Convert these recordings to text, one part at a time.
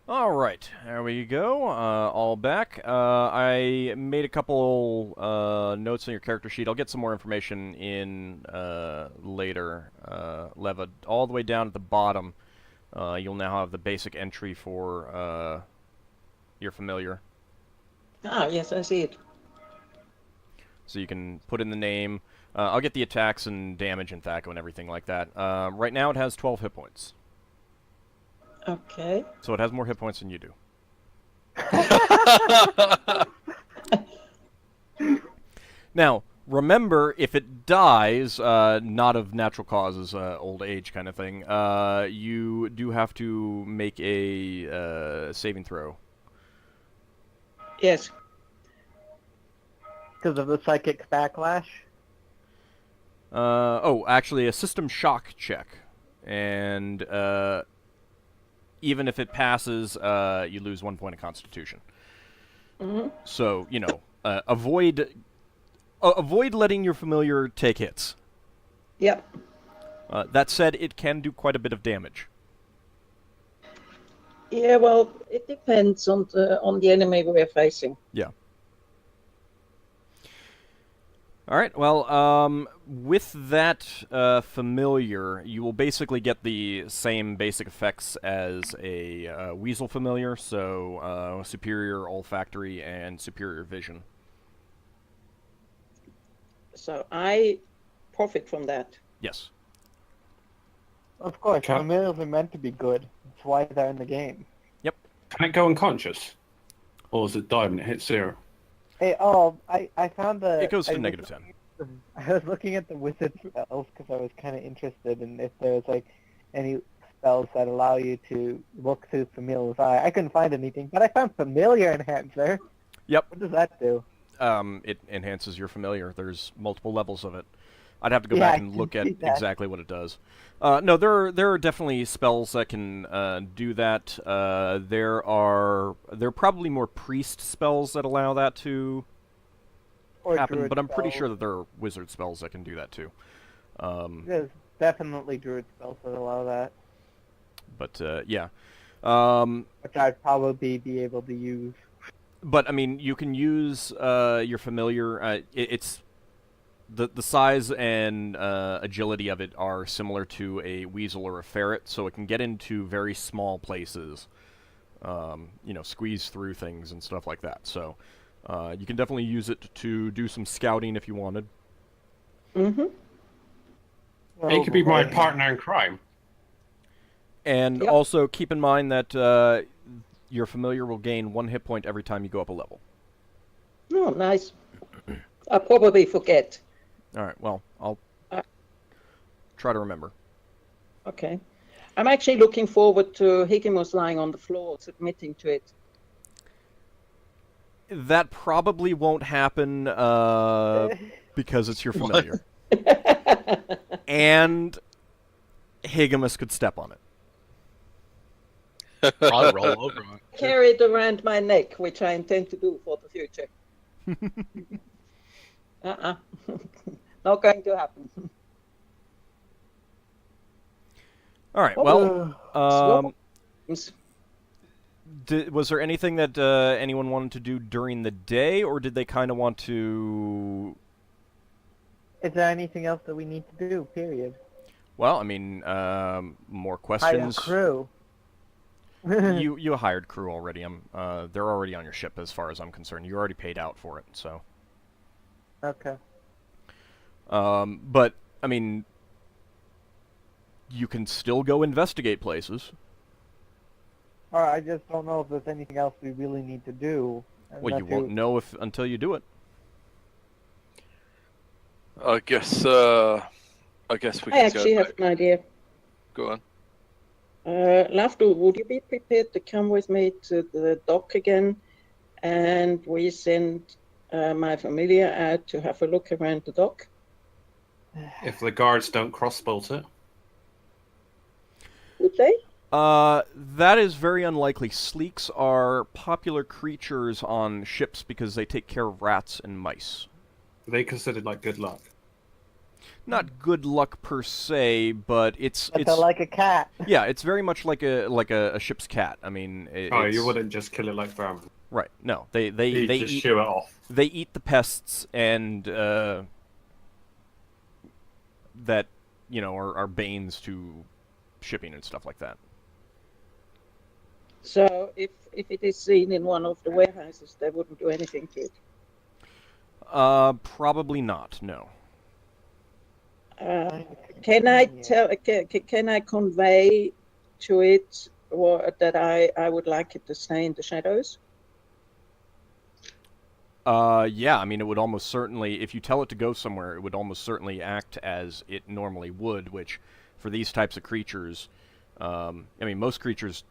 All right, there we go. All back. I made a couple notes on your character sheet. I'll get some more information in later. Leva, all the way down at the bottom, you'll now have the basic entry for your familiar. Ah, yes, I see it. So you can put in the name. I'll get the attacks and damage and THAC0 and everything like that. Right now it has 12 hit points. Okay. So it has more hit points than you do. Now, remember, if it dies, not of natural causes, old age kind of thing, you do have to make a saving throw. Yes. Because of the psychic backlash? Oh, actually, a system shock check. And even if it passes, you lose 1 point of constitution. Mm-hmm. So, you know, avoid letting your familiar take hits. Yep. That said, it can do quite a bit of damage. Yeah, well, it depends on the enemy we're facing. Yeah. All right. Well, with that familiar, you will basically get the same basic effects as a weasel familiar, so superior olfactory and superior vision. So I profit from that. Yes. Of course, familiars are meant to be good. That's why they're in the game. Yep. Can it go unconscious? Or is it die when it hits 0? Hey, I found the... It goes to -10. I was looking at the wizard spells because I was kind of interested in if there was, like, any spells that allow you to look through familiar's eye. I couldn't find anything, but I found familiar enhancer. Yep. What does that do? It enhances your familiar. There's multiple levels of it. I'd have to go Yeah, back I and can look at see that. exactly what it does. No, there are definitely spells that can do that. There are probably more priest spells that allow that to Or happen, druid but I'm pretty spells. sure that there are wizard spells that can do that too. There's definitely druid spells that allow that, But yeah. which I'd probably be able to use. But I mean, you can use your familiar. It's the size and agility of it are similar to a weasel or a ferret, so it can get into very small places. You know, squeeze through things and stuff like that. So you can definitely use it to do some scouting if you wanted. Mm-hmm. It could be my partner in crime. And Yep. also keep in mind that your familiar will gain 1 hit point every time you go up a level. Oh, nice. I probably forget. All right. Well, I'll Uh, try to remember. Okay. I'm actually looking forward to Higgimus lying on the floor, submitting to it. That probably won't happen because it's your familiar. And Higgimus could step on it. I'll roll over him. Carry it around my neck, which I intend to do for the future. Not going to happen. All right. Oh, Well, Yes. was there anything that anyone wanted to do during the day, or did they kind of want to? Is there anything else that we need to do? Period. Well, I mean, more Hire a questions. crew. You hired crew already. They're already on your ship, as far as I'm concerned. You already paid out for it, so. Okay. But I mean, you can still go investigate places. Alright, I just don't know if there's anything else we really need to do. Well, you won't know until you do it. I guess we I can actually go have back. an idea. Go on. Lafdul, would you be prepared to come with me to the dock again? And we send my familiar out to have a look around the dock? If the guards don't cross-bolt it. Would they? That is very unlikely. Sleeks are popular creatures on ships because they take care of rats and mice. Are they considered like good luck? Not good luck per se, but it's But they're like a cat. yeah, it's very much like a ship's cat. I mean, Oh, it's, you wouldn't just kill it like Bram. right? No, they You just eat shoo it off. they eat the pests and that are banes to shipping and stuff like that. So if it is seen in one of the warehouses, they wouldn't do anything to it. Probably not. No. Can I tell? Can I convey to it that I would like it to stay in the shadows? Yeah, I mean, it would almost certainly, if you tell it to go somewhere, it would almost certainly act as it normally would, which, for these types of creatures, I mean, most creatures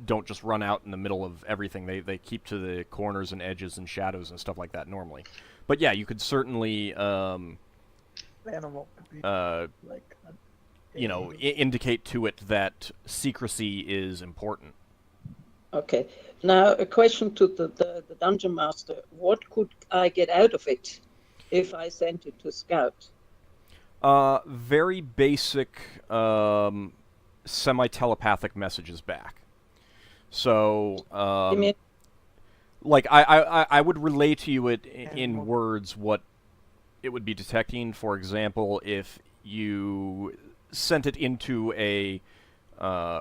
don't just run out in the middle of everything. They keep to the corners and edges and shadows and stuff like that normally. But yeah, you could certainly, Animal. indicate to it that secrecy is important. Okay. Now a question to the dungeon master: what could I get out of it if I sent it to scout? Very basic, semi-telepathic messages back. So, You mean like I would relay to you it in words what it would be detecting. For example, if you sent it into a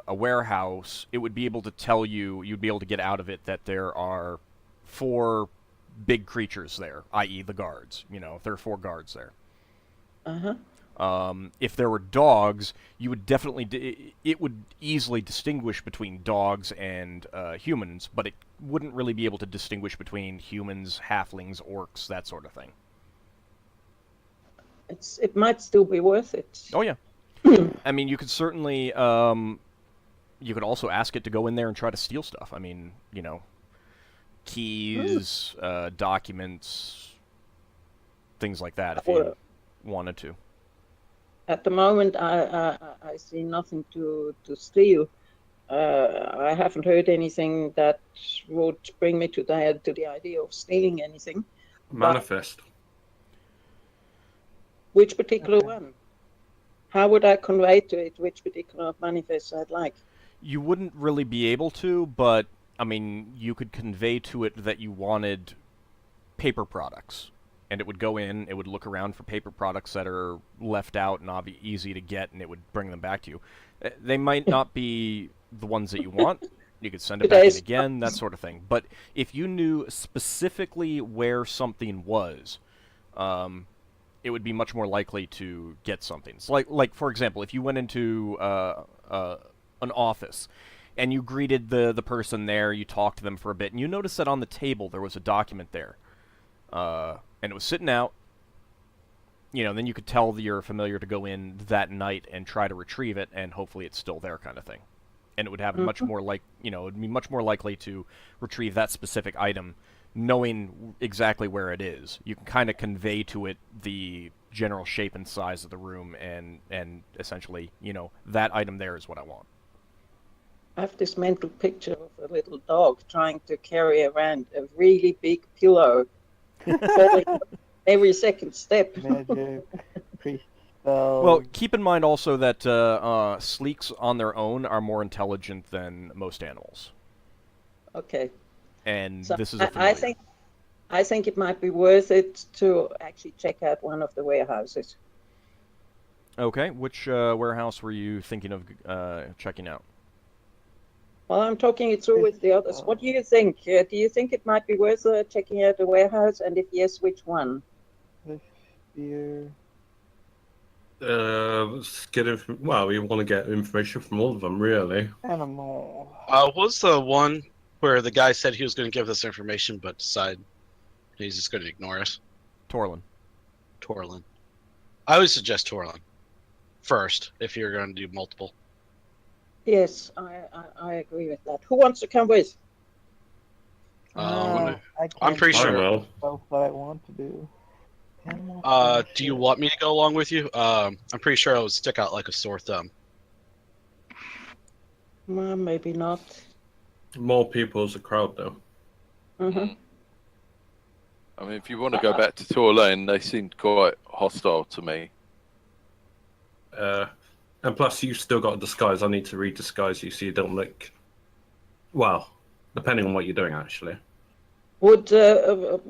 warehouse, it would be able to tell you, you'd be able to get out of it that there are 4 big creatures there, i.e. the guards. If there are 4 guards there. If there were dogs, you would definitely it would easily distinguish between dogs and humans, but it wouldn't really be able to distinguish between humans, halflings, orcs, that sort of thing. it might still be worth it. Oh yeah. I mean, you could certainly you could also ask it to go in there and try to steal stuff. I mean, keys, documents, things like that if you wanted to. At the moment, I see nothing to steal. I haven't heard anything that would bring me to the idea of stealing anything. Manifest. Which particular one? How would I convey to it which particular manifest I'd like? You wouldn't really be able to, but, I mean, you could convey to it that you wanted paper products. And it would go in, it would look around for paper products that are left out and easy to get, and it would bring them back to you. They might not be the ones that you want. You could send it back in again, that sort of thing. But if you knew specifically where something was, it would be much more likely to get something. So like for example, if you went into an office and you greeted the person there, you talked to them for a bit, and you noticed that on the table there was a document there, and it was sitting out, then you could tell your familiar to go in that night and try to retrieve it, and hopefully it's still there, kind of thing. And it would have much more it'd be much more likely to retrieve that specific item, knowing exactly where it is. You can kind of convey to it the general shape and size of the room, and essentially, that item there is what I want. I have this mental picture of a little dog trying to carry around a really big pillow, falling every second step. Magic, priest spell. Well, keep in mind also that sleeks on their own are more intelligent than most animals. Okay. And So this is a familiar. I think it might be worth it to actually check out one of the warehouses. Okay, which warehouse were you thinking of checking out? Well, I'm talking it through with the others. What do you think? Do you think it might be worth checking out the warehouse? And if yes, which one? The spear. Let's get well, we want to get information from all of them, really. Animal. What was the one where the guy said he was going to give us information, but decided he's just going to ignore us? Torlin. Torlin. I would suggest Torlin first if you're going to do multiple. Yes, I agree with that. Who wants to come with? I'm can't pretty do sure. Well, both what I want to do. Animal Do you want me to go along with you? I'm pretty sure I would stick out like a sore thumb. Well, maybe not. more people as a crowd, though. Mm-hmm. I mean, if you want to go back to Torlane, they seemed quite hostile to me. And plus, you've still got a disguise. I need to re-disguise you so you don't look... Well, depending on what you're doing, actually. Would the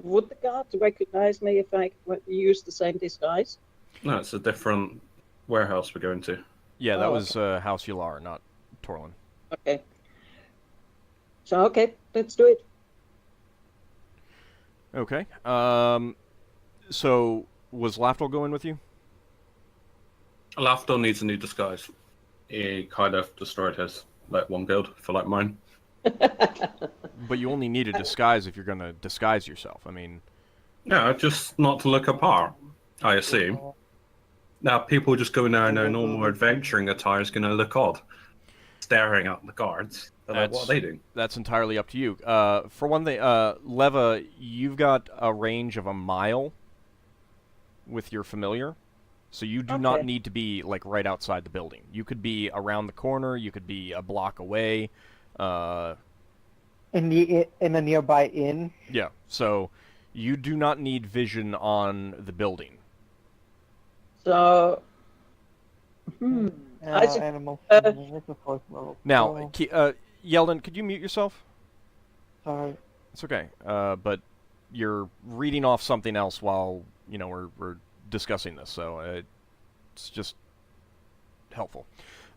guard recognize me if I use the same disguise? No, it's a different warehouse we're going to. Yeah, that Oh, was House Yular, not Torlin. Okay. So, okay, let's do it. Okay. So, was Lafdul going with you? Lafdul needs a new disguise. He kind of destroyed his one guild for mine. But you only need a disguise if you're going to disguise yourself. I mean... Yeah, just not to look apart, I assume. Now, people just going there in their normal adventuring attire is going to look odd. Staring at the guards. Like, what are they doing? That's entirely up to you. For one thing, Leva, you've got a range of 1 mile with your familiar. So you do not need to be, right outside the building. You could be around the corner. You could be a block away. In a nearby inn. Yeah, so you do not need vision on the building. So, Animal. It's a 4th level. Now, Yeldin, could you mute yourself? Sorry. It's okay, but you're reading off something else while, we're discussing this, so it's just helpful.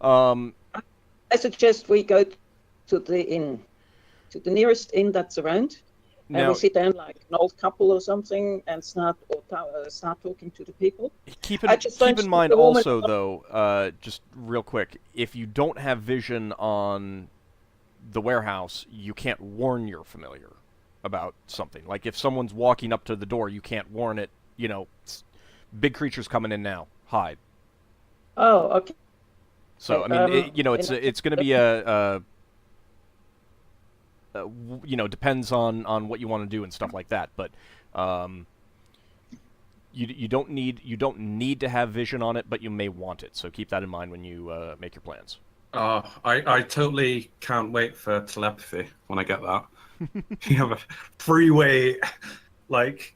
I suggest we go to the inn, to the nearest inn that's around, and Now, we sit down like an old couple or something and start talking to the people. keep I just in don't mind see the woman- also, though, just real quick, if you don't have vision on the warehouse, you can't warn your familiar about something. Like, if someone's walking up to the door, you can't warn it, big creature's coming in now, hide. Oh, okay. So, I mean, it's going to be depends on what you want to do and stuff like that. But you don't need to have vision on it, but you may want it. So keep that in mind when you make your plans. I totally can't wait for telepathy when I get that. You have a freeway,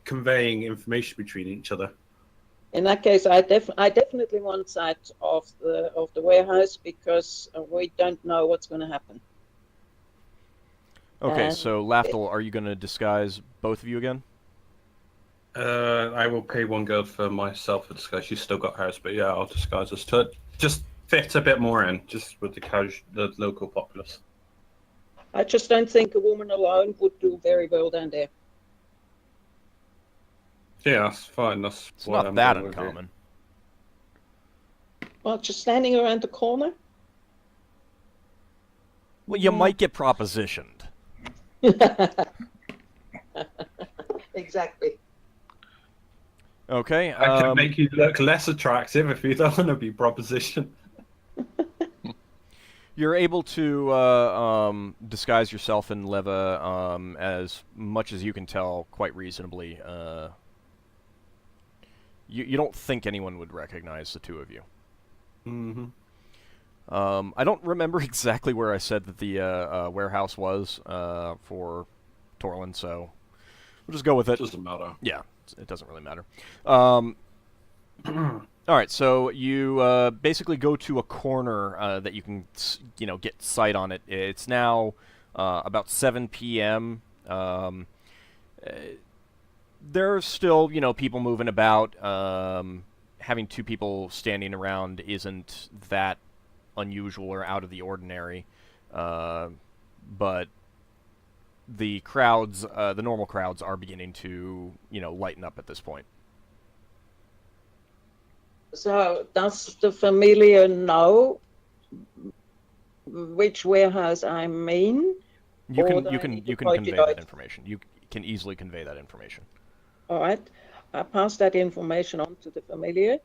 conveying information between each other. In that case, I definitely want sight of the warehouse because we don't know what's going to happen. Okay, And so Lafdul, are you going to disguise both of you again? I will pay 1 gold for myself for disguise. She's still got hers, but yeah, I'll disguise us to just fit a bit more in, just with the local populace. I just don't think a woman alone would do very well down there. Yeah, that's fine. It's not that uncommon. Well, just standing around the corner. Well, you might get propositioned. Exactly. Okay. I can make you look less attractive if you don't want to be propositioned. You're able to disguise yourself in Leva as much as you can tell quite reasonably. You don't think anyone would recognize the two of you. Mm-hmm. I don't remember exactly where I said that the warehouse was for Torlin, so we'll just go with it. Doesn't matter. Yeah, it doesn't really matter. All right, so you basically go to a corner that you can, get sight on it. It's now about 7 p.m. There's still, people moving about. Having 2 people standing around isn't that unusual or out of the ordinary, but the crowds, the normal crowds, are beginning to, lighten up at this point. So does the familiar know which warehouse I mean? You Or can do I you can need you to can point convey it out? that information. You can easily convey that information. All right. I pass that information on to the familiar,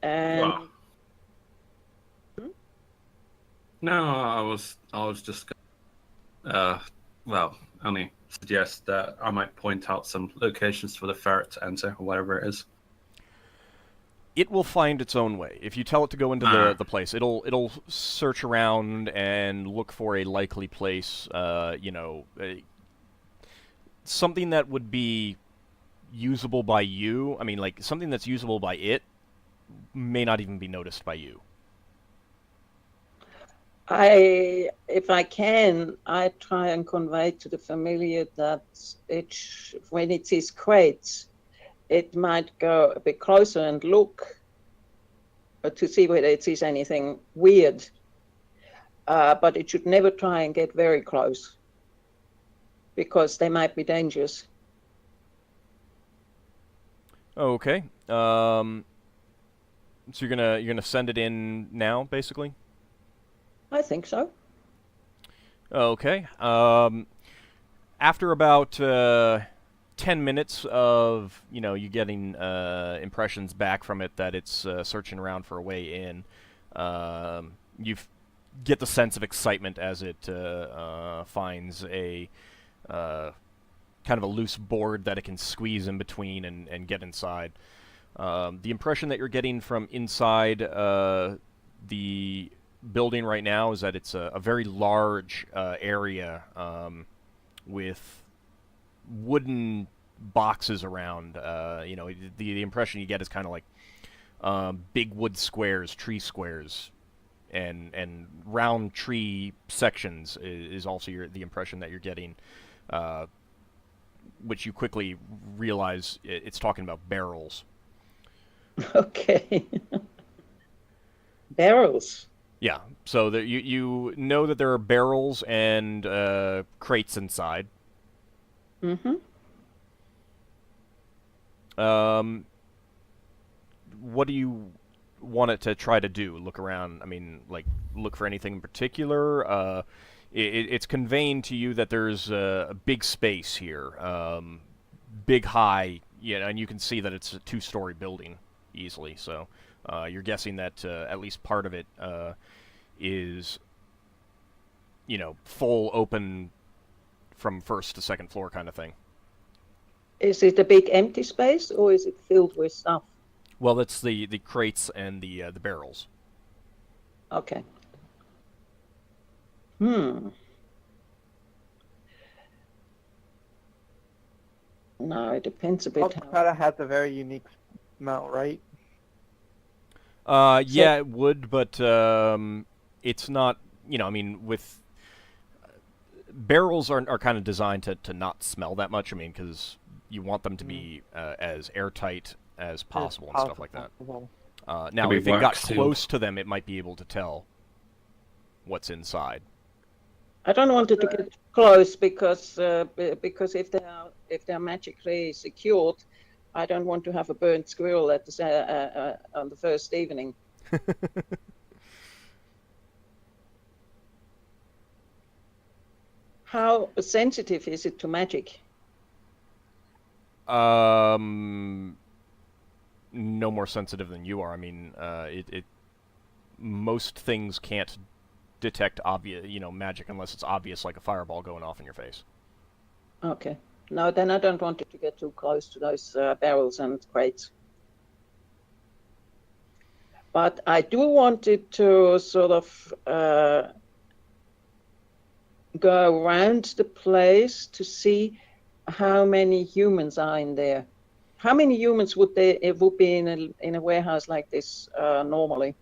and Wow. No, I was just only suggest that I might point out some locations for the ferret to enter or whatever it is. It will find its own way. If you tell it to go into the place, it'll search around and look for a likely place. Something that would be usable by you. I mean, like something that's usable by it may not even be noticed by you. If I can, I try and convey to the familiar that when it sees crates, it might go a bit closer and look to see whether it sees anything weird. But it should never try and get very close, because they might be dangerous. Okay. So you're gonna send it in now, basically? I think so. Okay. After about 10 minutes of you getting impressions back from it that it's searching around for a way in, you get the sense of excitement as it finds a kind of a loose board that it can squeeze in between and get inside. The impression that you're getting from inside the building right now is that it's a very large area with wooden boxes around. The impression you get is kind of like big wood squares, tree squares, and round tree sections is also the impression that you're getting, which you quickly realize it's talking about barrels. Okay. Barrels. Yeah, so you know that there are barrels and crates inside. Mm-hmm. What do you want it to try to do? Look around? I mean, like, look for anything in particular? It's conveying to you that there's a big space here, big, high, and you can see that it's a 2-story building easily. So you're guessing that at least part of it is, full open from first to second floor kind of thing. Is it a big empty space, or is it filled with stuff? Well, that's the crates and the barrels. Okay. No, it depends a bit. Ockar has a very unique smell, right? Yeah, it would, but it's not. With barrels are kind of designed to not smell that much. Because you want them to be as airtight as possible and stuff like that. Now, if it got close to them, it might be able to tell what's inside. I don't want it to get close because if they're magically secured, I don't want to have a burnt squirrel at on the first evening. How sensitive is it to magic? No more sensitive than you are. Most things can't detect obvious, magic unless it's obvious, like a fireball going off in your face. Okay. No, then I don't want it to get too close to those barrels and crates. But I do want it to sort of go around the place to see how many humans are in there. How many humans would be in a warehouse like this normally?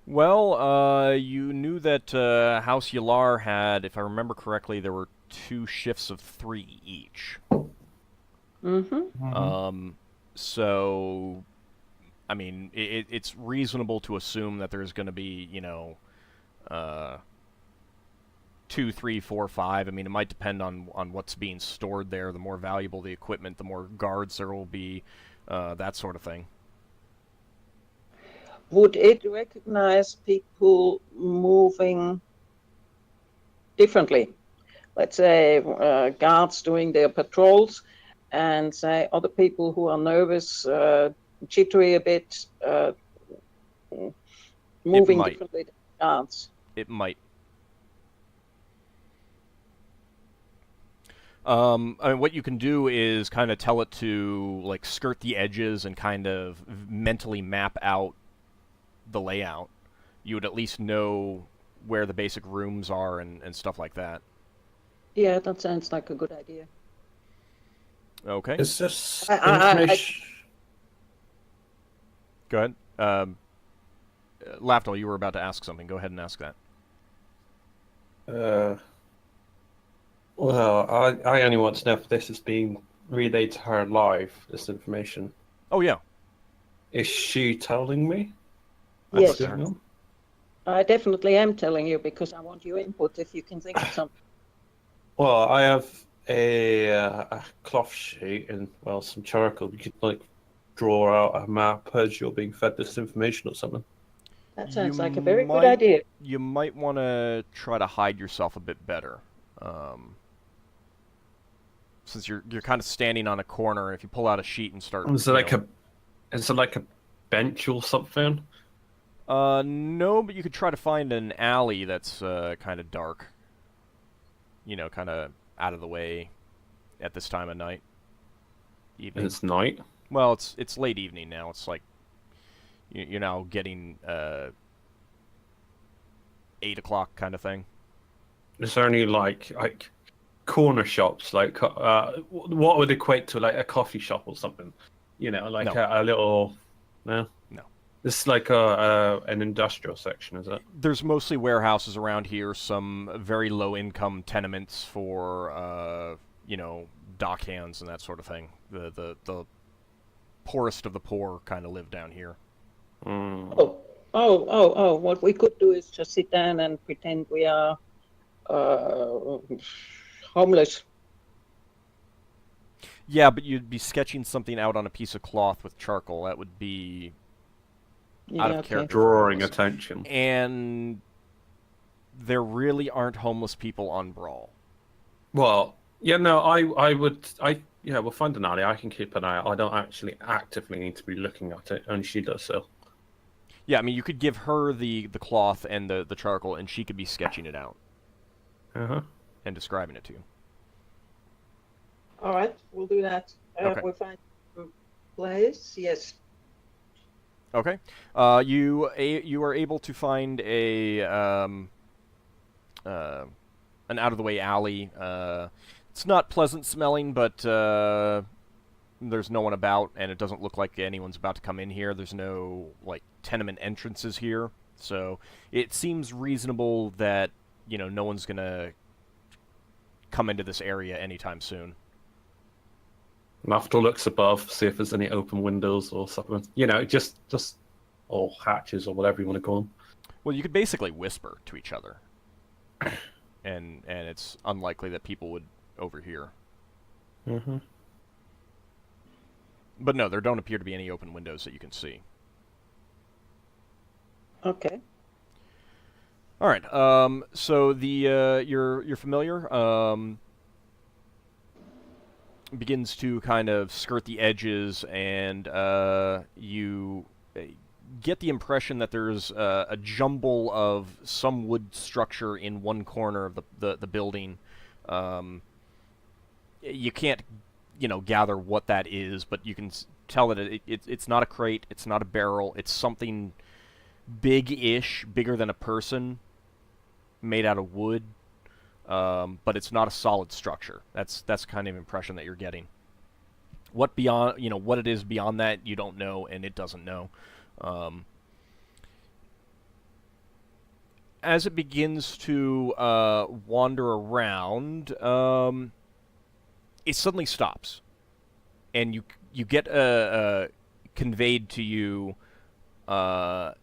Well, you knew that House Yalar had, if I remember correctly, there were 2 shifts of 3 each. Mm-hmm. So, it's reasonable to assume that there's going to be, 2, 3, 4, 5. It might depend on what's being stored there. The more valuable the equipment, the more guards there will be, that sort of thing. Would it recognize people moving differently? Let's say guards doing their patrols, and say other people who are nervous, jittery a bit, moving differently than guards. It might. What you can do is kind of tell it to skirt the edges and kind of mentally map out the layout. You would at least know where the basic rooms are and stuff like that. Yeah, that sounds like a good idea. Okay. Is this information? Go ahead. Lafdul, you were about to ask something. Go ahead and ask that. Well, I only want to know if this is being relayed to her live, this information. Oh, yeah. Is she telling me? Yes. What's going on? I definitely am telling you because I want your input if you can think of something. Well, I have a cloth sheet and, well, some charcoal. We could, like, draw out a map as you're being fed this information or something. That sounds You like a very good might- idea. You might want to try to hide yourself a bit better. Since you're kind of standing on a corner, if you pull out a sheet and start... Is it like a bench or something? No, but you could try to find an alley that's kind of dark. You know, kind of out of the way at this time of night. Evening. And it's night? Well, it's late evening now. It's like you're now getting 8 o'clock kind of thing. Is there any like corner shops, like what would equate to like a coffee shop or something? You know, like No. a little. No. No. It's like an industrial section, is it? There's mostly warehouses around here, some very low-income tenements for, you know, dock hands and that sort of thing. The poorest of the poor kind of live down here. Mm. Oh, what we could do is just sit down and pretend we are homeless. Yeah, but you'd be sketching something out on a piece of cloth with charcoal. That would be out of character. Drawing attention. And there really aren't homeless people on Brawl. Well, yeah, no, yeah, we'll find an alley. I can keep an eye out. I don't actually actively need to be looking at it. Only she does so. Yeah, I mean, you could give her the cloth and the charcoal, and she could be sketching it out Uh-huh. and describing it to you. All right, we'll do that. Okay. We'll find a place. Yes. Okay. You are able to find an out-of-the-way alley. It's not pleasant smelling, but there's no one about, and it doesn't look like anyone's about to come in here. There's no like tenement entrances here, so it seems reasonable that no one's gonna come into this area anytime soon. Lafdul looks above, see if there's any open windows or something. Just or hatches or whatever you want to call them. Well, you could basically whisper to each other, and it's unlikely that people would overhear. Mm-hmm. But no, there don't appear to be any open windows that you can see. Okay. All right. So the your familiar begins to kind of skirt the edges, and you get the impression that there's a jumble of some wood structure in one corner of the building. You can't gather what that is, but you can tell that it's not a crate, it's not a barrel, it's something big-ish, bigger than a person, made out of wood, but it's not a solid structure. That's the kind of impression that you're getting. What beyond, what it is beyond that, you don't know, and it doesn't know. As it begins to wander around, it suddenly stops, and you get conveyed to you the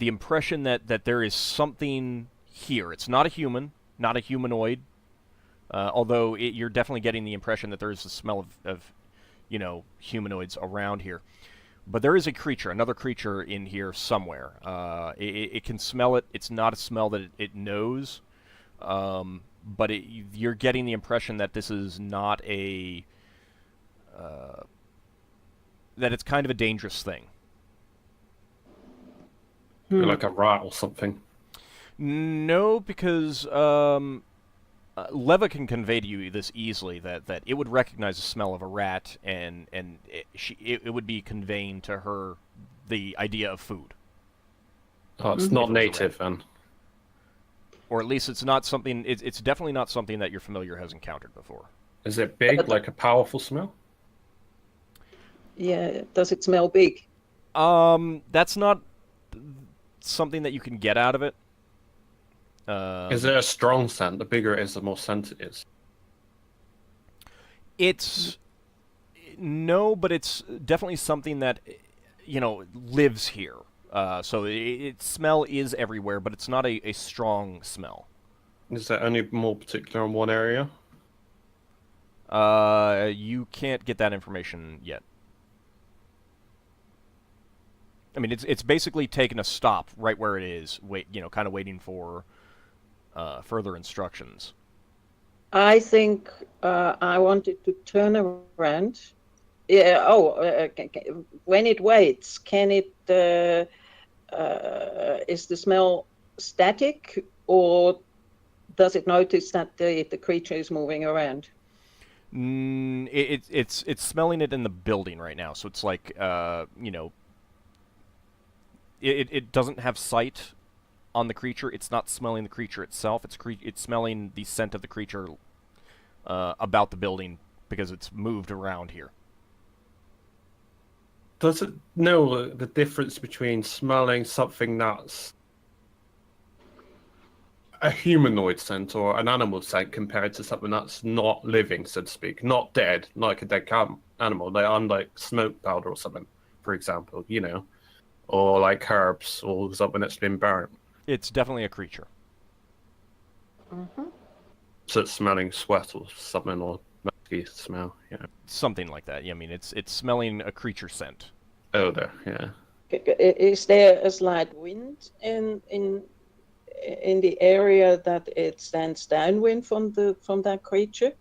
impression that there is something here. It's not a human, not a humanoid, although you're definitely getting the impression that there is a smell of humanoids around here. But there is a creature, another creature in here somewhere. It can smell it. It's not a smell that it knows, but you're getting the impression that this is not a... that it's kind of a dangerous thing. Like a rat or something. No, because Leva can convey to you this easily, that it would recognize the smell of a rat, and it would be conveying to her the idea of food. Oh, it's not native, then. Or at least it's not something. It's definitely not something that your familiar has encountered before. Is it big, like a powerful smell? Yeah. Does it smell big? That's not something that you can get out of it. Is it a strong scent? The bigger it is, the more scent it is. It's no, but it's definitely something that lives here. So its smell is everywhere, but it's not a strong smell. Is that only more particular in one area? You can't get that information yet. I mean, it's basically taken a stop right where it is, kind of waiting for further instructions. I think I wanted to turn around. Yeah. When it waits, can it? Is the smell static, or does it notice that the creature is moving around? It's smelling it in the building right now, so it's like it doesn't have sight on the creature. It's not smelling the creature itself. It's smelling the scent of the creature about the building because it's moved around here. Does it know the difference between smelling something that's a humanoid scent or an animal scent compared to something that's not living, so to speak, not dead, like a dead animal, like smoke powder or something, for example, or like herbs or something that's been burnt? It's definitely a creature. Mm-hmm. So it's smelling sweat or something, or musky smell, Something like that. Yeah, I mean, it's smelling a creature scent. Odor, yeah. Is there a slight wind in the area that it stands downwind from that creature?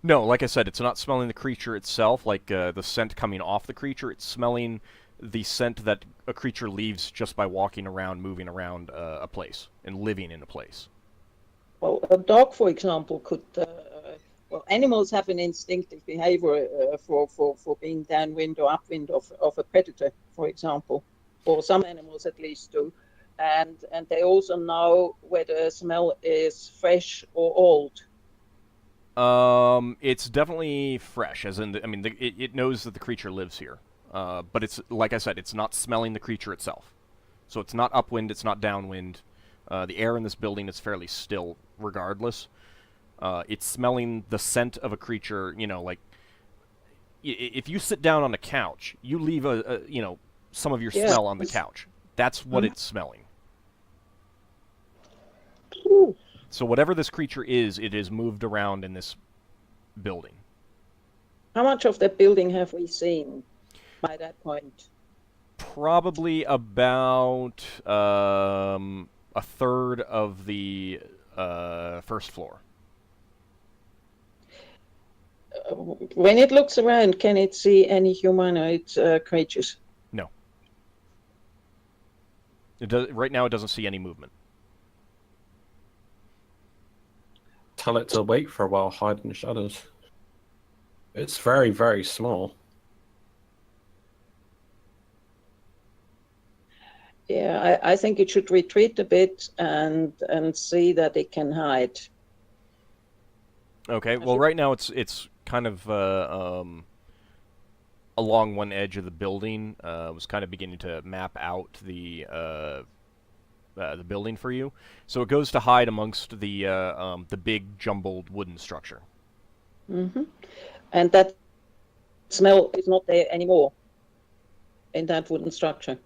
No, like I said, it's not smelling the creature itself, like the scent coming off the creature. It's smelling the scent that a creature leaves just by walking around, moving around a place, and living in a place. Well, a dog, for example, could. Animals have an instinctive behavior for being downwind or upwind of a predator, for example, or some animals at least do, and they also know whether a smell is fresh or old. It's definitely fresh, as in, it knows that the creature lives here. But it's, like I said, it's not smelling the creature itself. So it's not upwind, it's not downwind. The air in this building is fairly still, regardless. It's smelling the scent of a creature, like, if you sit down on a couch, you leave some of your smell on the couch. That's what it's smelling. Ooh. So whatever this creature is, it is moved around in this building. How much of the building have we seen by that point? Probably about a third of the first floor. When it looks around, can it see any humanoid creatures? No. Right now, it doesn't see any movement. Tell it to wait for a while, hide in the shadows. It's very, very small. Yeah, I think it should retreat a bit and see that it can hide. Okay. Well, right now it's kind of along one edge of the building. Was kind of beginning to map out the building for you. So it goes to hide amongst the big jumbled wooden structure. Mm-hmm. And that smell is not there anymore in that wooden structure.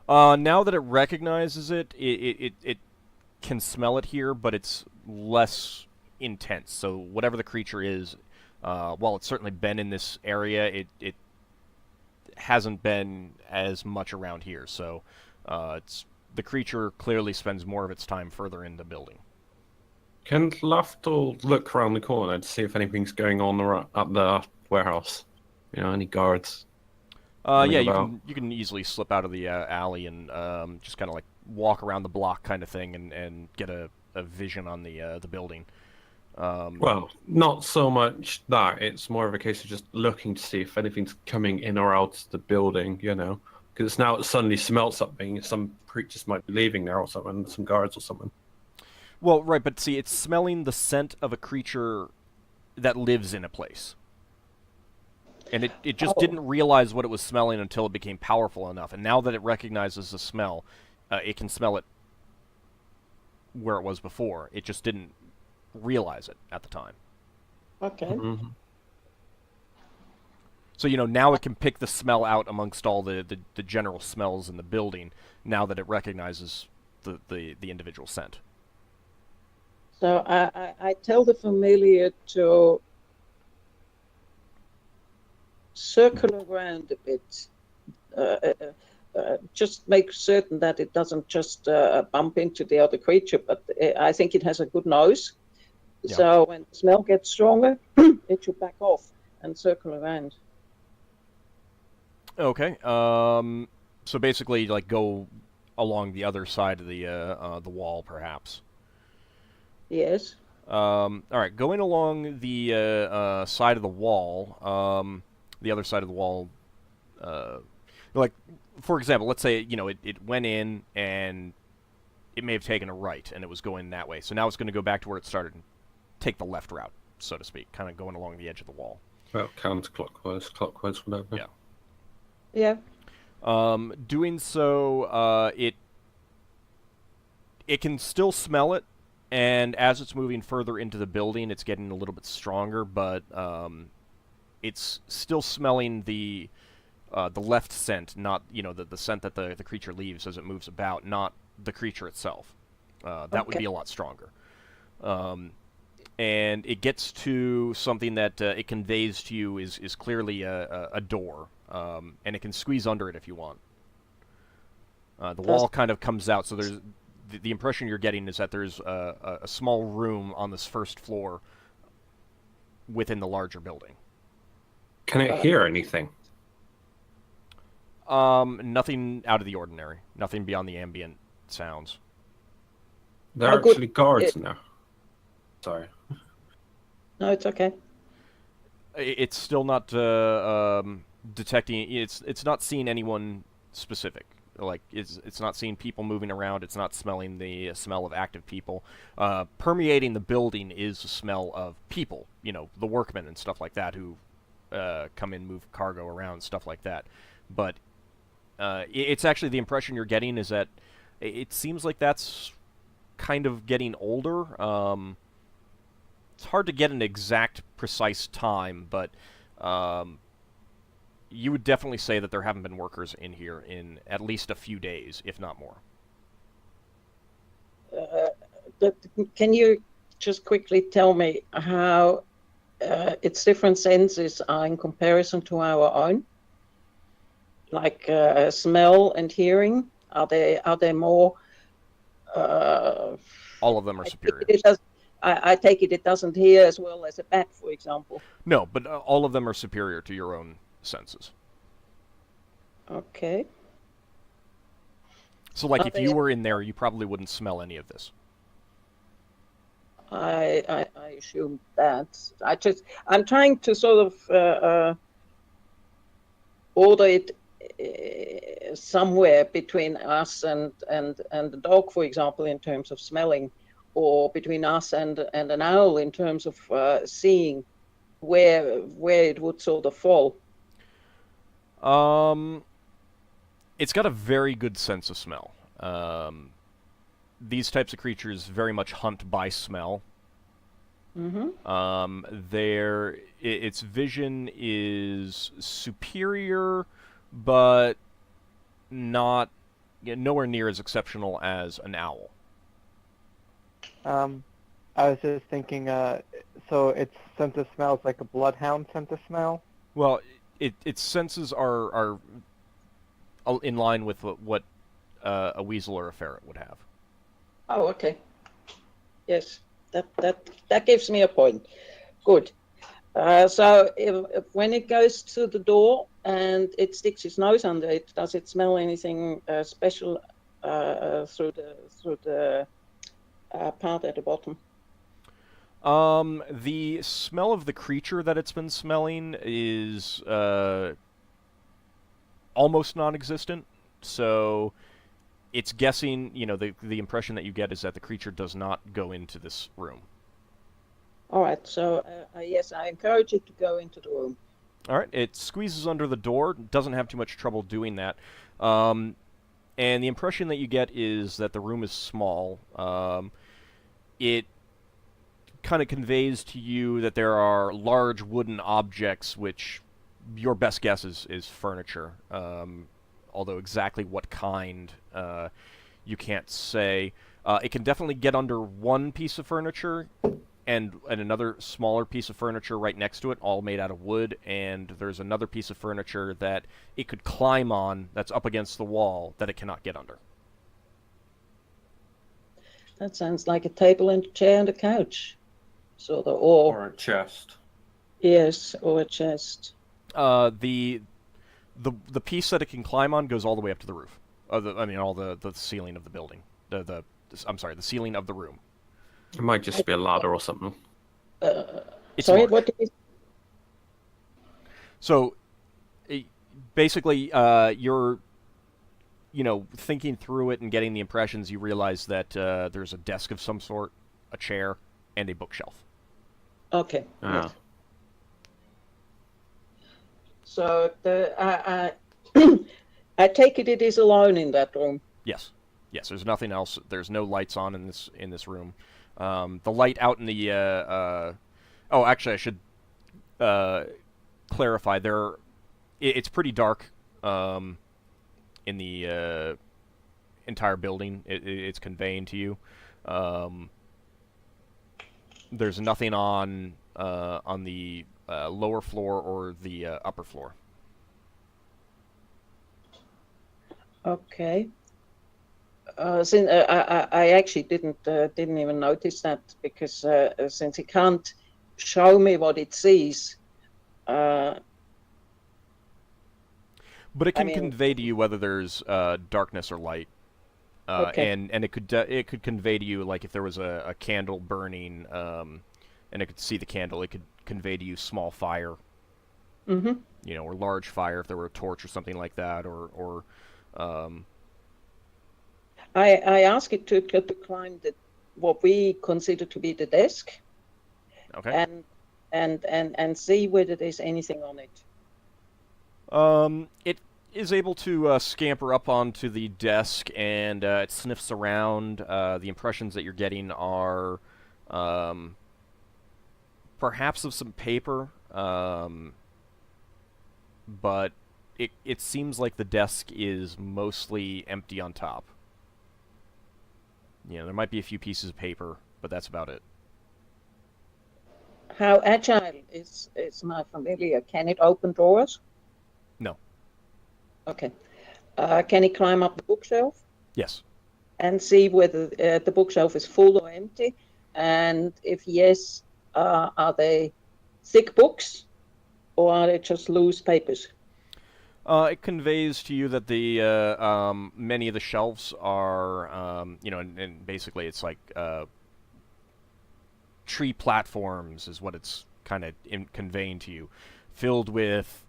Now that it recognizes it can smell it here, but it's less intense. So whatever the creature is, while it's certainly been in this area, it hasn't been as much around here. So the creature clearly spends more of its time further in the building. Can Lafdul look around the corner to see if anything's going on at the warehouse? Any guards? Yeah, you can easily slip out of the alley and just kind of like walk around the block kind of thing and get a vision on the building. Well, not so much that. It's more of a case of just looking to see if anything's coming in or out of the building, because now it suddenly smelled something. Some creatures might be leaving there or something, some guards or something. Well, right, but see, it's smelling the scent of a creature that lives in a place. And it just Oh. didn't realize what it was smelling until it became powerful enough. And now that it recognizes the smell, it can smell it where it was before. It just didn't realize it at the time. Okay. Mhm. So, now it can pick the smell out amongst all the general smells in the building, now that it recognizes the individual scent. So I tell the familiar to circle around a bit. Just make certain that it doesn't just bump into the other creature, but I think it has a good nose. Yeah. So when the smell gets stronger, it should back off and circle around. Okay. So basically, like, go along the other side of the wall, perhaps. Yes. All right. Going along the side of the wall, the other side of the wall, like, for example, let's say it went in and it may have taken a right and it was going that way. So now it's going to go back to where it started and take the left route, so to speak, kind of going along the edge of the wall. Well, counterclockwise, clockwise, whatever. Yeah. Yeah. Doing so, it can still smell it, and as it's moving further into the building, it's getting a little bit stronger, but it's still smelling the left scent, not the scent that the creature leaves as it moves about, not the creature itself. That would be a lot stronger. And it gets to something that it conveys to you is clearly a door, and it can squeeze under it if you want. The wall kind of comes out, so there's the impression you're getting is that there's a small room on this first floor within the larger building. Can it hear anything? Nothing out of the ordinary. Nothing beyond the ambient sounds. There How are good- actually guards now. Sorry. No, it's okay. It's still not detecting. It's not seeing anyone specific. Like it's not seeing people moving around. It's not smelling the smell of active people. Permeating the building is the smell of people. The workmen and stuff like that who come in, move cargo around, stuff like that. But it's actually the impression you're getting is that it seems like that's kind of getting older. It's hard to get an exact, precise time, but you would definitely say that there haven't been workers in here in at least a few days, if not more. Can you just quickly tell me how its different senses are in comparison to our own? Like smell and hearing, are they more? All of them are superior. I take it doesn't hear as well as a bat, for example. No, but all of them are superior to your own senses. Okay. So, like, Are if they- you were in there, you probably wouldn't smell any of this. I assume that. I'm trying to sort of order it somewhere between us and the dog, for example, in terms of smelling, or between us and an owl in terms of seeing where it would sort of fall. It's got a very good sense of smell. These types of creatures very much hunt by smell. Mm-hmm. Its vision is superior, but not nowhere near as exceptional as an owl. I was just thinking, so its sense of smell is like a bloodhound sense of smell? Well, its senses are in line with what a weasel or a ferret would have. Oh, okay. Yes, that gives me a point. Good. So if when it goes to the door and it sticks its nose under it, does it smell anything special through the part at the bottom? The smell of the creature that it's been smelling is almost non-existent. So it's guessing, the impression that you get is that the creature does not go into this room. All right. So yes, I encourage it to go into the room. All right, it squeezes under the door. Doesn't have too much trouble doing that. And the impression that you get is that the room is small. It kind of conveys to you that there are large wooden objects, which your best guess is furniture. Although exactly what kind, you can't say. It can definitely get under one piece of furniture, and another smaller piece of furniture right next to it, all made out of wood, and there's another piece of furniture that it could climb on that's up against the wall that it cannot get under. That sounds like a table and a chair and a couch. Sort of, or a chest. yes, or a chest. The piece that it can climb on goes all the way up to the roof. All the ceiling of the building. The ceiling of the room. It might just be a ladder or something. Sorry, what did you... So, basically, you're, thinking through it and getting the impressions. You realize that there's a desk of some sort, a chair, and a bookshelf. Okay. Ah. So I take it is alone in that room. Yes. There's nothing else. There's no lights on in this room. The light out in the actually, I should clarify. It's pretty dark in the entire building. It's conveying to you. There's nothing on the lower floor or the upper floor. Okay. Since I actually didn't even notice that, because since he can't show me what it sees. But it can convey to you whether there's darkness or light. Okay. And it could convey to you, like, if there was a candle burning, and it could see the candle, it could convey to you small fire. Mm-hmm. Or large fire if there were a torch or something like that, or I ask it to climb what we consider to be the desk. Okay. And see whether there's anything on it. It is able to scamper up onto the desk, and it sniffs around. The impressions that you're getting are perhaps of some paper, but it seems like the desk is mostly empty on top. There might be a few pieces of paper, but that's about it. How agile is my familiar? Can it open drawers? No. Okay. Can it climb up the bookshelf? Yes. And see whether the bookshelf is full or empty? And if yes, are they thick books or are they just loose papers? It conveys to you that the many of the shelves are, and basically it's like tree platforms is what it's kind of conveying to you, filled with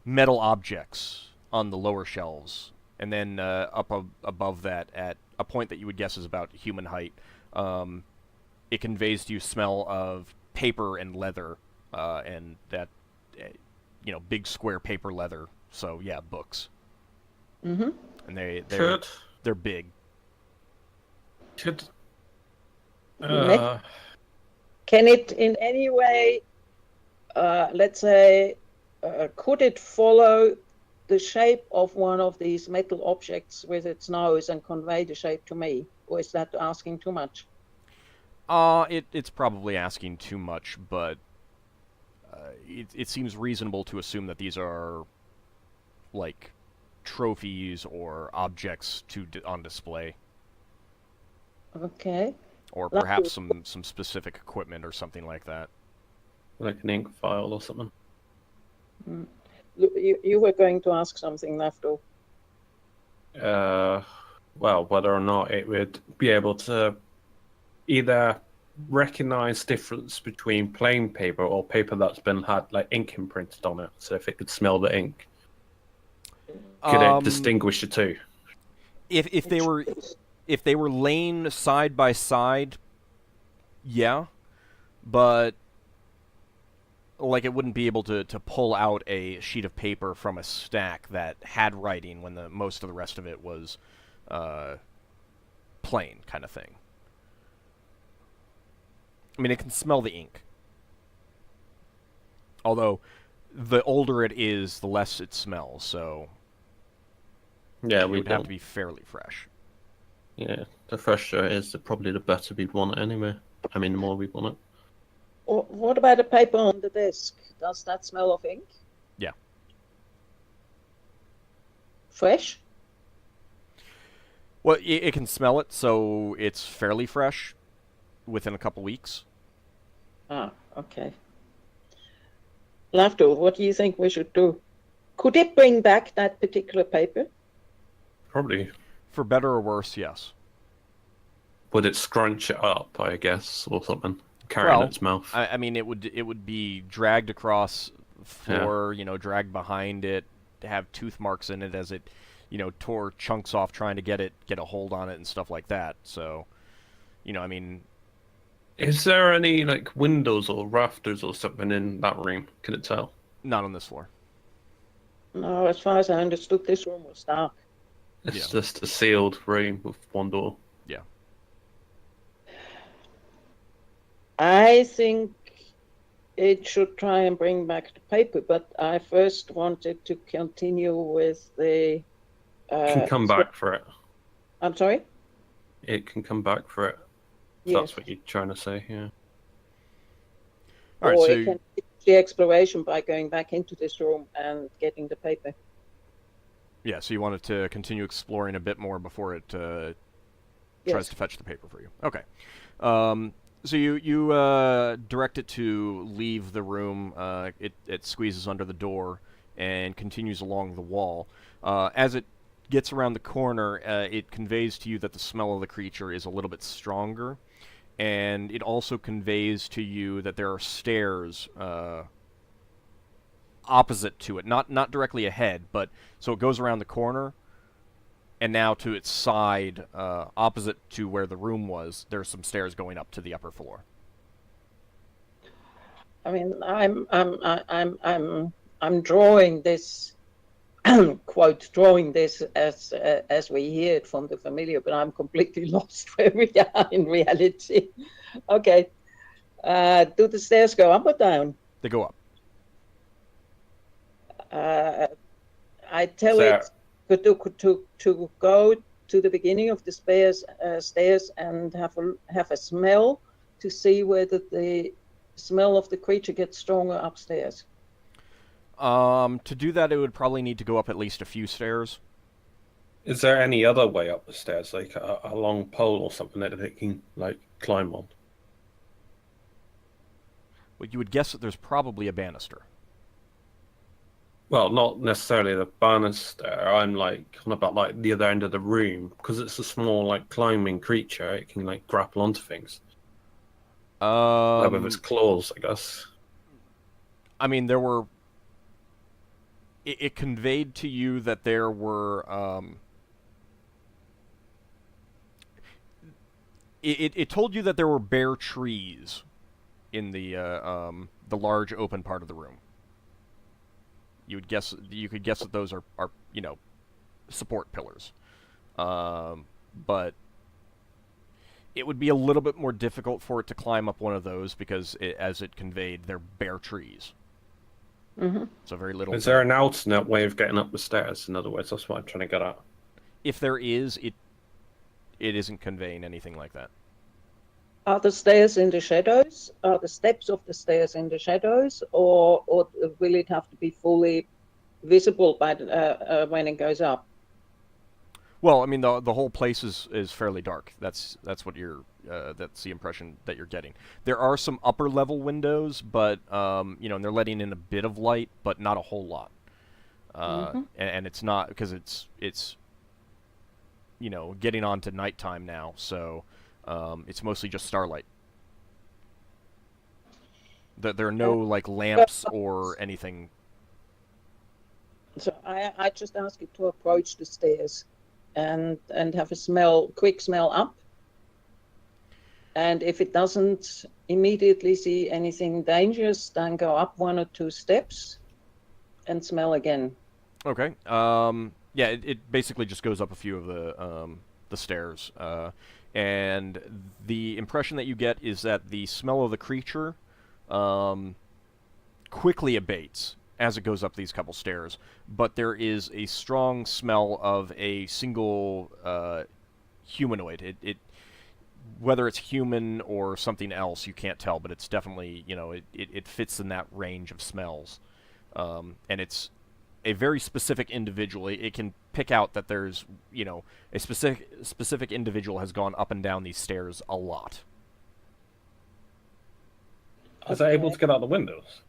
metal objects on the lower shelves, and then up above that, at a point that you would guess is about human height, it conveys to you smell of paper and leather, and that, big square paper leather. So yeah, books. Mm-hmm. And they're big. Could Can it in any way, let's say, could it follow the shape of one of these metal objects with its nose and convey the shape to me? Or is that asking too much? It's probably asking too much, but it seems reasonable to assume that these are, like, trophies or objects on display. Okay. Or perhaps some specific equipment or something like that. like an ink file or something. Mm. You were going to ask something, Lafdul. Well, whether or not it would be able to either recognize difference between plain paper or paper that's been had like ink imprinted on it. So if it could smell the ink, could it distinguish the two? If they were laying side by side, yeah, but like it wouldn't be able to pull out a sheet of paper from a stack that had writing when most of the rest of it was plain kind of thing. I mean, it can smell the ink. Although, the older it is, the less it smells, so Yeah, it we would have don't. to be fairly fresh. Yeah, the fresher it is, probably the better we'd want it anyway. I mean, the more we want it. What about the paper on the desk? Does that smell of ink? Yeah. Fresh? Well, it can smell it, so it's fairly fresh within a couple weeks. Ah, okay. Lafdul, what do you think we should do? Could it bring back that particular paper? Probably. For better or worse, yes. Would it scrunch it up, I guess, or something? Carry it Well, in its mouth. I mean, it would be dragged across the floor, dragged behind it, have tooth marks in it as it, tore chunks off trying to get a hold on it and stuff like that. So, I mean, Is there any, like, windows or rafters or something in that room? Can it tell? not on this floor. No, as far as I understood, this room was dark. It's Yeah. just a sealed room with one door. Yeah. I think it should try and bring back the paper, but I first wanted to continue with the... It can come back for it. I'm sorry? It can come back for it. If Yes. that's what you're trying to say, yeah. All right, Or so it can finish the exploration by going back into this room and getting the paper. yeah, so you wanted to continue exploring a bit more before it tries Yes. to fetch the paper for you. Okay. So you direct it to leave the room. It squeezes under the door and continues along the wall. As it gets around the corner, it conveys to you that the smell of the creature is a little bit stronger, and it also conveys to you that there are stairs opposite to it, not directly ahead, but so it goes around the corner, and now to its side, opposite to where the room was, there's some stairs going up to the upper floor. I mean, I'm drawing this quote, drawing this as we hear it from the familiar, but I'm completely lost where we are in reality. Okay, do the stairs go up or down? They go up. I tell Sarah. it to go to the beginning of the stairs and have a smell to see whether the smell of the creature gets stronger upstairs. To do that, it would probably need to go up at least a few stairs. Is there any other way up the stairs, like a long pole or something that it can, like, climb on? Well, you would guess that there's probably a banister. Well, not necessarily the banister. I'm, like, on about, like, the other end of the room. Because it's a small, like, climbing creature, it can, like, grapple onto things. Like with its claws, I guess. I mean, there were... It conveyed to you that there were... It told you that there were bare trees in the large open part of the room. You could guess that those are support pillars. But it would be a little bit more difficult for it to climb up one of those because, as it conveyed, they're bare trees. Mm-hmm. So very little. Is there an alternate way of getting up the stairs? In other words, that's what I'm trying to get at. If there is, it isn't conveying anything like that. Are the stairs in the shadows? Are the steps of the stairs in the shadows, or will it have to be fully visible by when it goes up? Well, I mean, the whole place is fairly dark. That's what that's the impression that you're getting. There are some upper level windows, but and they're letting in a bit of light, but not a whole lot. And it's not because it's getting on to nighttime now, so it's mostly just starlight. There are no like lamps or anything. So I just ask you to approach the stairs and have a quick smell up, And if it doesn't immediately see anything dangerous, then go up 1 or 2 steps and smell again. Okay. Yeah, it basically just goes up a few of the stairs, and the impression that you get is that the smell of the creature quickly abates as it goes up these couple stairs, but there is a strong smell of a single humanoid. It whether it's human or something else, you can't tell, but it's definitely, it fits in that range of smells, and it's a very specific individual. It can pick out that there's, a specific individual has gone up and down these stairs a lot. Is it able to get out the windows?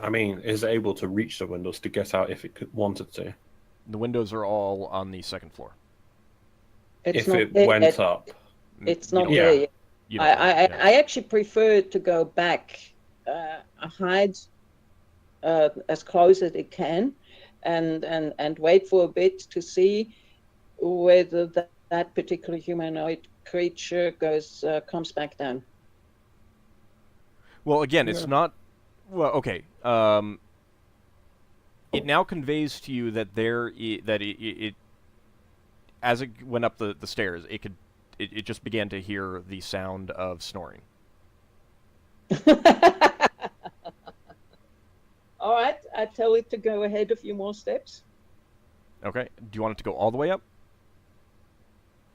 I mean, is it able to reach the windows to get out if it wanted to? The windows are all on the second floor. It's If not it there went yet. up. It's not Yeah. there yet. You don't know, yeah. I actually prefer to go back, hide as close as it can, and wait for a bit to see whether that particular humanoid creature comes back down. Well, again, it's not. Well, okay. It now conveys to you that it as it went up the stairs, it just began to hear the sound of snoring. All right, I tell it to go ahead a few more steps. Okay. Do you want it to go all the way up?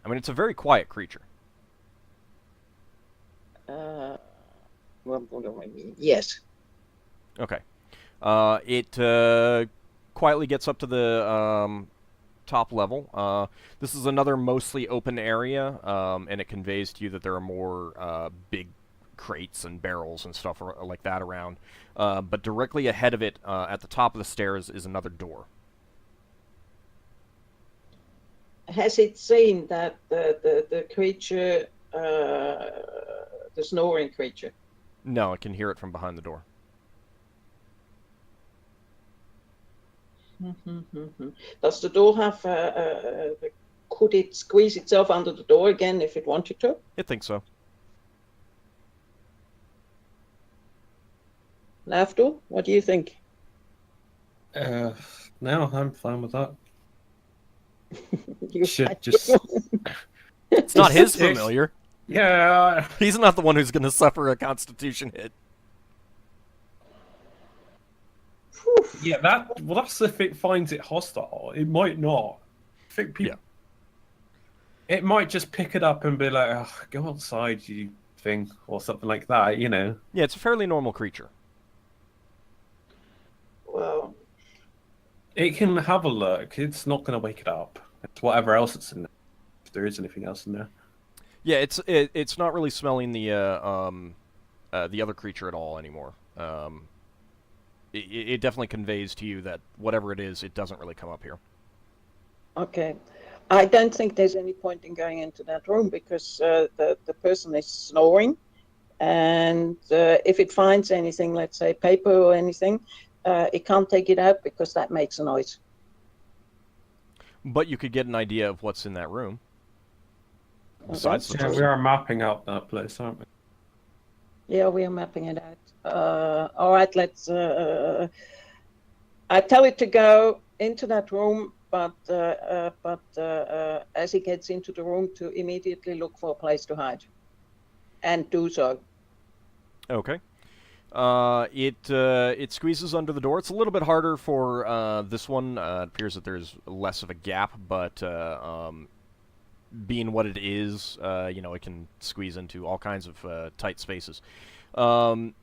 I mean, it's a very quiet creature. Yes. Okay. It quietly gets up to the top level. This is another mostly open area, and it conveys to you that there are more big crates and barrels and stuff like that around. But directly ahead of it, at the top of the stairs, is another door. Has it seen that the creature, the snoring creature? No, it can hear it from behind the door. Does the door have? Could it squeeze itself under the door again if it wanted to? It thinks so. Lafdul, what do you think? No, I'm fine with that. You Should like just. it? It's not his familiar. Yeah. He's not the one who's going to suffer a Constitution hit. Yeah, that's if it finds it hostile. It might not. I think people. Yeah. It might just pick it up and be like, oh, "Go outside, you thing," or something like that. Yeah, it's a fairly normal creature. Well, It can have a look. It's not going to wake it up. It's whatever else it's in there. If there is anything else in there. Yeah, it's not really smelling the other creature at all anymore. It definitely conveys to you that whatever it is, it doesn't really come up here. okay. I don't think there's any point in going into that room because the person is snoring, and if it finds anything, let's say paper or anything, it can't take it out because that makes a noise. But you could get an idea of what's in that room. Besides the Yeah, person. we are mapping out that place, aren't we? Yeah, we are mapping it out. All right, let's. I tell it to go into that room, but as he gets into the room, to immediately look for a place to hide, and do so. Okay. It squeezes under the door. It's a little bit harder for this one. It appears that there's less of a gap, but being what it is, it can squeeze into all kinds of tight spaces. And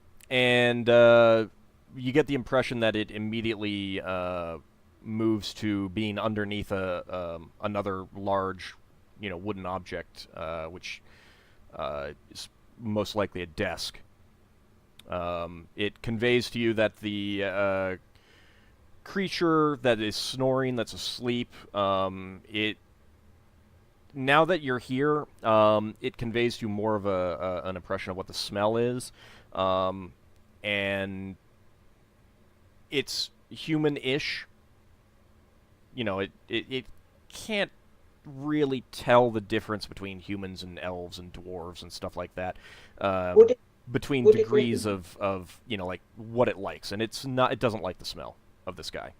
you get the impression that it immediately moves to being underneath another large, wooden object, which is most likely a desk. It conveys to you that the creature that is snoring, that's asleep, now that you're here, it conveys to you more of an impression of what the smell is, and it's human-ish. It can't really tell the difference between humans and elves and dwarves and stuff like that. Would it Between would it degrees really- of like what it likes, and it doesn't like the smell of this guy.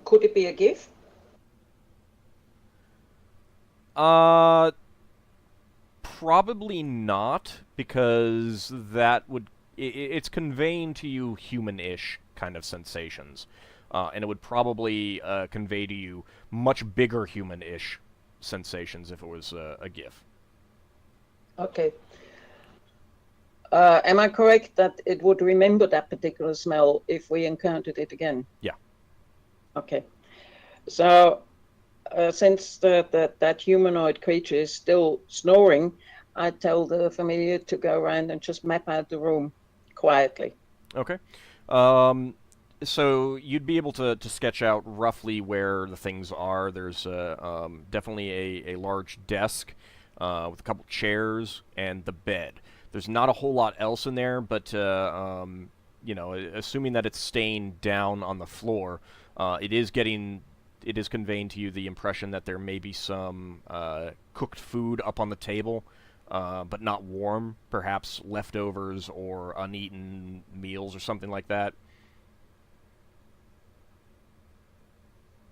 Could it be a gift? Probably not, because that would it's conveying to you human-ish kind of sensations, and it would probably convey to you much bigger human-ish sensations if it was a GIF. Okay. Am I correct that it would remember that particular smell if we encountered it again? Yeah. Okay. So, since that humanoid creature is still snoring, I tell the familiar to go around and just map out the room quietly. Okay. So you'd be able to sketch out roughly where the things are. There's definitely a large desk with a couple chairs and the bed. There's not a whole lot else in there, but assuming that it's staying down on the floor, it is conveying to you the impression that there may be some cooked food up on the table, but not warm, perhaps leftovers or uneaten meals or something like that.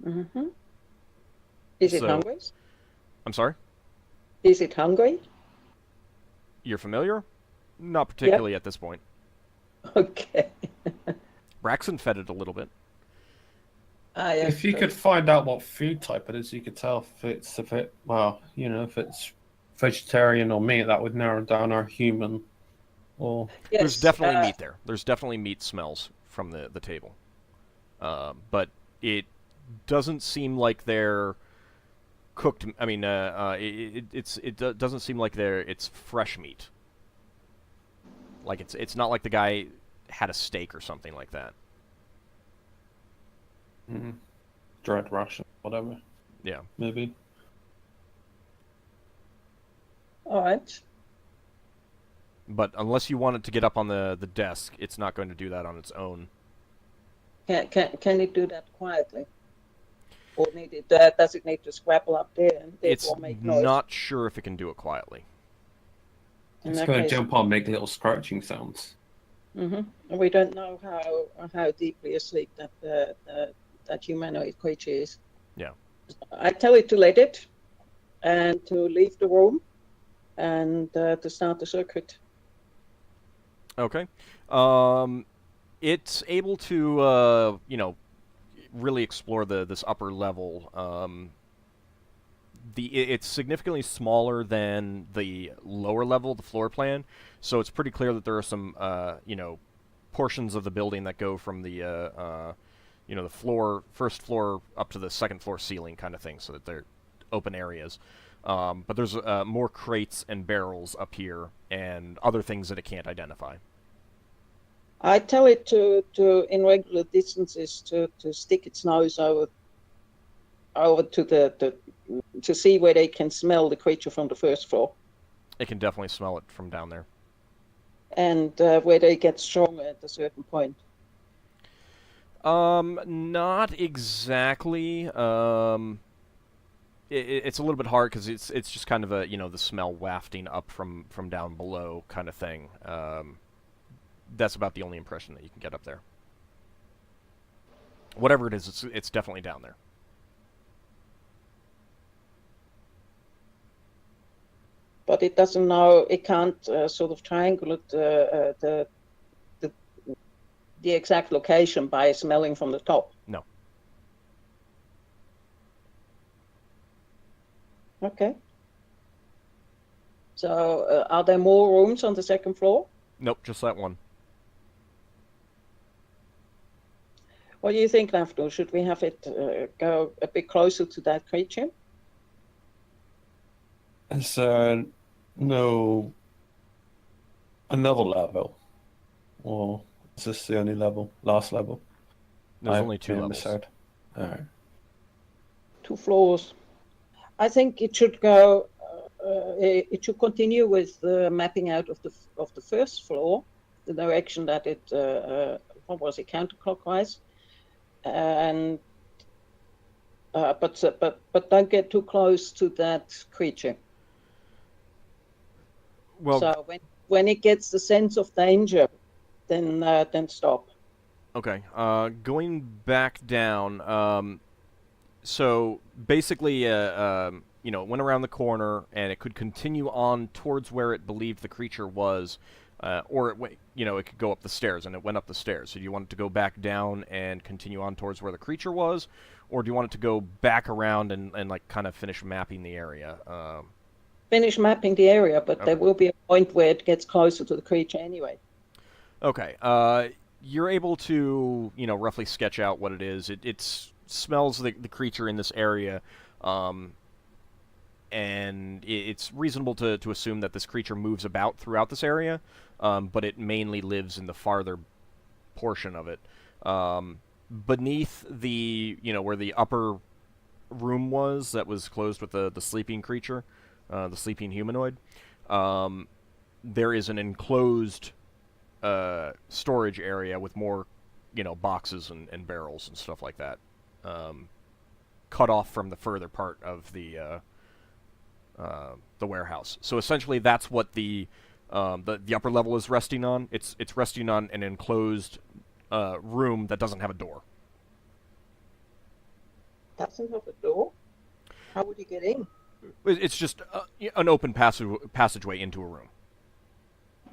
Mm-hmm. Is it So- hungry? I'm sorry? Is it hungry? You're familiar? Not particularly at this point. Okay. Braxon fed it a little bit. Yes, If you could find out what food type it is, you could tell if it's vegetarian or meat. That would narrow down our human. Or yes, There's definitely meat there. There's definitely meat smells from the table. But it doesn't seem like they're cooked. I mean, it doesn't seem like it's fresh meat. Like it's not like the guy had a steak or something like that. dried ration, whatever. Yeah. Maybe. All right. But unless you want it to get up on the desk, it's not going to do that on its own. Can it do that quietly? Or does it need to scrabble up there and It's therefore make noise? not sure if it can do it quietly. In It's that going to case- jump on and make little scratching sounds. Mm-hmm. We don't know how deeply asleep that humanoid creature is. Yeah. I tell it to let it, and to leave the room, and to start the circuit. Okay. It's able to, really explore this upper level. It's significantly smaller than the lower level, the floor plan, so it's pretty clear that there are some, portions of the building that go from the first floor up to the second floor ceiling kind of thing, so that they're open areas. But there's more crates and barrels up here and other things that it can't identify. I tell it to in regular distances to stick its nose over to see where they can smell the creature from the first floor, It can definitely smell it from down there. and where they get stronger at a certain point. Not exactly. It's a little bit hard because it's just kind of a the smell wafting up from down below kind of thing. That's about the only impression that you can get up there. Whatever it is, it's definitely down there. But it doesn't know. It can't sort of triangulate the exact location by smelling from the top. No. Okay. So, are there more rooms on the second floor? Nope, just that one. What do you think, Lafdul? Should we have it go a bit closer to that creature? Is no another level? Or is this the only level? Last level? There's I only two levels. misheard. Alright. 2 floors. I think it should go. It should continue with the mapping out of the first floor, the direction that it. What was it? Counterclockwise, and But don't get too close to that creature. Well, So when it gets the sense of danger, then stop. okay. Going back down. So basically, you know, it went around the corner, and it could continue on towards where it believed the creature was, or you know, it could go up the stairs, and it went up the stairs. So do you want it to go back down and continue on towards where the creature was, or do you want it to go back around and like kind of finish mapping the area? Finish mapping the area, but Okay. there will be a point where it gets closer to the creature anyway. Okay. You're able to, you know, roughly sketch out what it is. It smells the creature in this area, and it's reasonable to assume that this creature moves about throughout this area, but it mainly lives in the farther portion of it. Beneath the, you know, where the upper room was that was closed with the sleeping creature, the sleeping humanoid, there is an enclosed storage area with more, you know, boxes and barrels and stuff like that, cut off from the further part of the warehouse. So essentially, that's what the upper level is resting on. It's resting on an enclosed room that doesn't have a door. Doesn't have a door? How would you get in? It's just an open passageway into a room.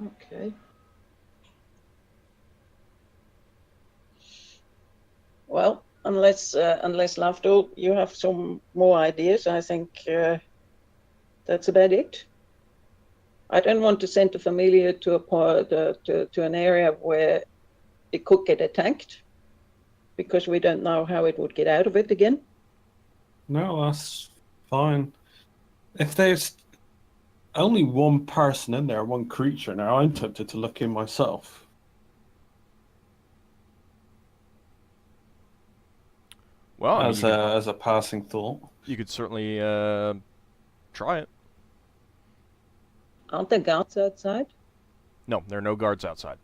Okay. Well, unless Lafdul, you have some more ideas, I think that's about it. I don't want to send a familiar to an area where it could get attacked, because we don't know how it would get out of it again. No, that's fine. If there's only one person in there, one creature now, I'm tempted to look in myself. Well, I mean, As a passing thought. you could certainly try it. Aren't there guards outside? No, there are no guards outside.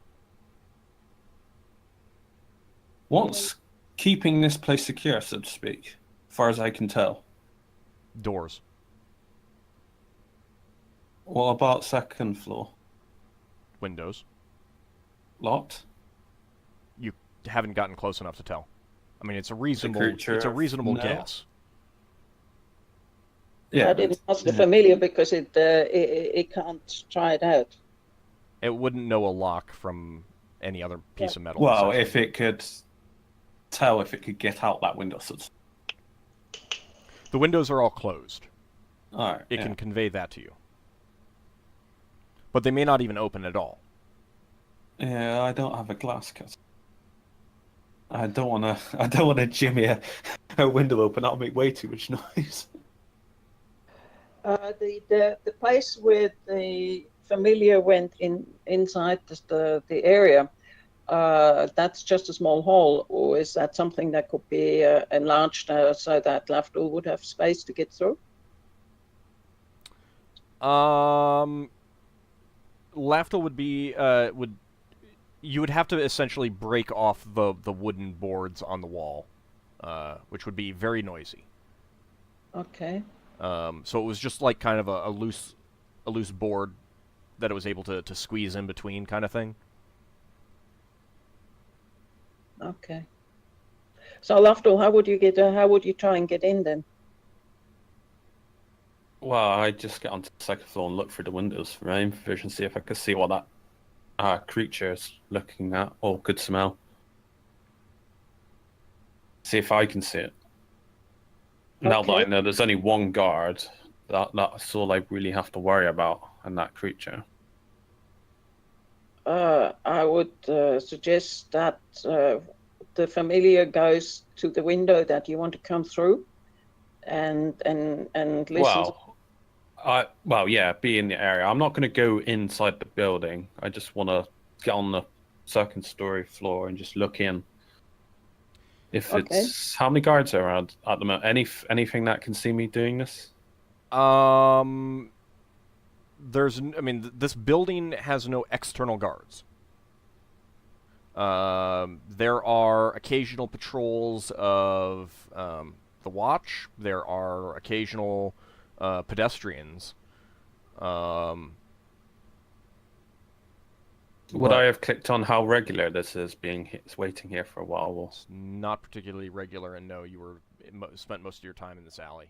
What's keeping this place secure, so to speak, as far as I can tell? Doors. What about second floor? Windows. Locked? You haven't gotten close enough to tell. I mean, it's a reasonable creature, no. guess. Yeah. I didn't ask the familiar because it can't try it out. It wouldn't know a lock from any other piece of metal. Well, essentially. if it could tell if it could get out that window. So the windows are all closed. all right. It can convey that to you. But they may not even open at all. Yeah, I don't have a glass cut. I don't wanna jimmy a window open. That'll make way too much noise. The place where the familiar went inside the area, that's just a small hole, or is that something that could be enlarged so that Lafdul would have space to get through? Lafdul would be you would have to essentially break off the wooden boards on the wall, which would be very noisy. Okay. So it was just like kind of a loose board that it was able to squeeze in between, kind of thing. Okay. So Lafdul, how would you try and get in then? Well, I just get onto the second floor and look through the windows for aim vision, see if I could see what that creature is looking at or could smell. See if I can see it. Now that I know there's only one guard, that's all I really have to worry about, and that creature. I would suggest that the familiar goes to the window that you want to come through, and listen. Well, yeah, be in the area. I'm not going to go inside the building. I just want to get on the second story floor and just look in. If it's how many guards are around at the moment? Anything that can see me doing this? This building has no external guards. There are occasional patrols of the watch. There are occasional pedestrians. Would But I have clicked on how regular this is waiting here for a while? it's not particularly regular, and no, you were spent most of your time in this alley.